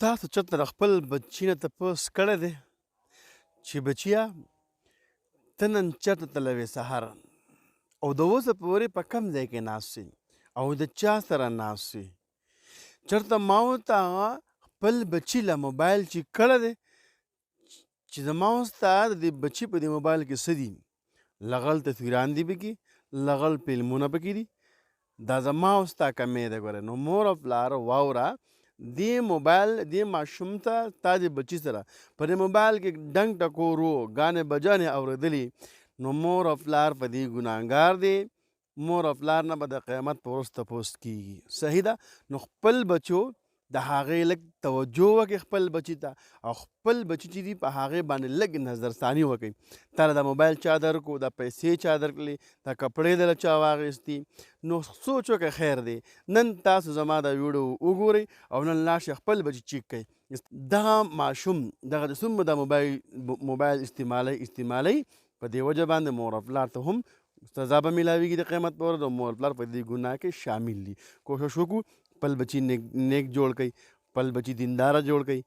تاسو چېرته د خپل بچي نه تپوس کړی دی چې بچیه ته نن چېرته تللی وې سهار او د اوسه پورې په کم ځای کې ناست یې او د چا سره ناست یې؟ چېرته ما ورته هغه خپل بچي له موبایل چې کړی دی چې زما او ستا د دې بچي په دې موبایل کې څه دي؟ لغل تصویران دي پکې، لغل فلمونه پکې دي. دا زما او ستا کمی دی. ګوره نو مور او پلار واوره دې موبایل دې ماشوم ته تا د بچي سره په دې موبایل کې ډنګ ټکور و ګانې بجانې اورېدلي نو مور او پلار په دې ګناهګار دی. مور او پلار نه به د قیامت په ورځ تپوس کېږي. صحیح ده؟ نو خپل بچو د هغې لږ توجه وکړئ خپل بچي ته او خپل بچي چې دي په هغې باندې لږ نظرثاني وکړئ. تا له دا موبایل چا درکړو، دا پیسې چا درکړلې، دا کپړې دله چا واخیستي، نو سوچ وکړئ خیر دی. نن تاسو زما دا ویډیو وګورئ او نن لاړ خپل بچي چیک کړئ. دغه ماشوم دغه د څومره دا موبایل استعمالوي په دې وجه باندې مور او پلار ته هم سزا به میلاویږي د قیامت په ورځ او مور پلار په دې ګناه کې شامل دي. کوشش وکړو خپل بچي نیک جوړ کړئ، خپل بچي دینداره جوړ کړئ.